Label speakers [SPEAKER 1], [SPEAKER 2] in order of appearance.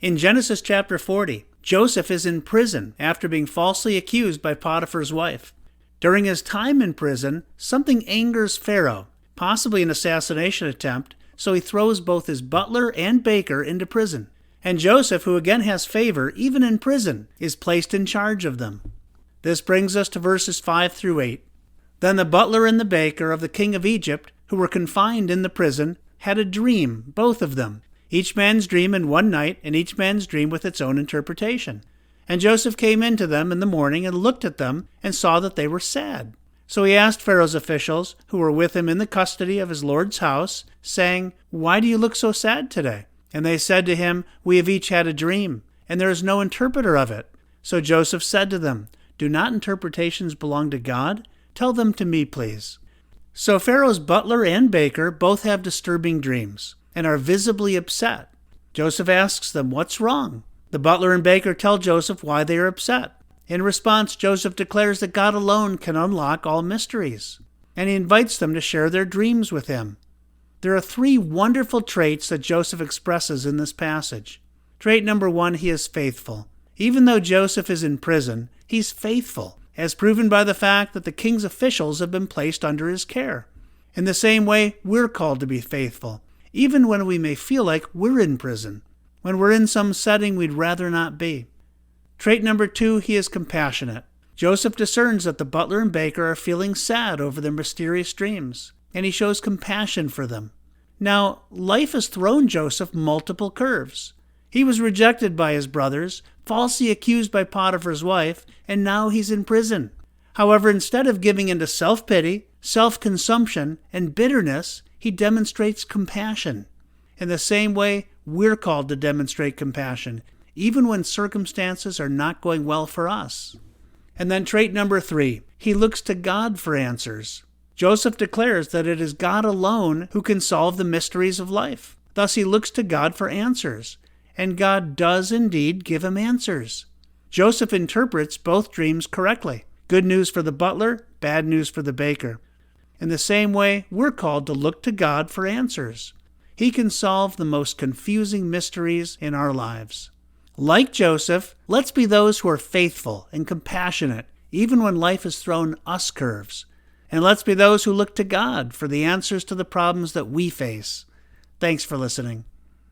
[SPEAKER 1] In Genesis chapter 40, Joseph is in prison after being falsely accused by Potiphar's wife. During his time in prison, something angers Pharaoh, possibly an assassination attempt, so he throws both his butler and baker into prison. And Joseph, who again has favor even in prison, is placed in charge of them. This brings us to verses 5 through 8. Then the butler and the baker of the king of Egypt, who were confined in the prison, had a dream, both of them, each man's dream in one night, and each man's dream with its own interpretation. And Joseph came in to them in the morning and looked at them and saw that they were sad. So he asked Pharaoh's officials, who were with him in the custody of his lord's house, saying, "Why do you look so sad today?" And they said to him, "We have each had a dream, and there is no interpreter of it." So Joseph said to them, "Do not interpretations belong to God? Tell them to me, please." So Pharaoh's butler and baker both have disturbing dreams and are visibly upset. Joseph asks them, "What's wrong?" The butler and baker tell Joseph why they are upset. In response, Joseph declares that God alone can unlock all mysteries, and he invites them to share their dreams with him. There are 3 wonderful traits that Joseph expresses in this passage. Trait number 1, he is faithful. Even though Joseph is in prison, he's faithful, as proven by the fact that the king's officials have been placed under his care. In the same way, we're called to be faithful, even when we may feel like we're in prison, when we're in some setting we'd rather not be. Trait number 2, he is compassionate. Joseph discerns that the butler and baker are feeling sad over their mysterious dreams, and he shows compassion for them. Now, life has thrown Joseph multiple curves. He was rejected by his brothers, falsely accused by Potiphar's wife, and now he's in prison. However, instead of giving into self-pity, self-consumption, and bitterness, he demonstrates compassion. In the same way, we're called to demonstrate compassion, even when circumstances are not going well for us. And then trait number 3, he looks to God for answers. Joseph declares that it is God alone who can solve the mysteries of life. Thus he looks to God for answers, and God does indeed give him answers. Joseph interprets both dreams correctly. Good news for the butler, bad news for the baker. In the same way, we're called to look to God for answers. He can solve the most confusing mysteries in our lives. Like Joseph, let's be those who are faithful and compassionate, even when life has thrown us curves. And let's be those who look to God for the answers to the problems that we face. Thanks for listening.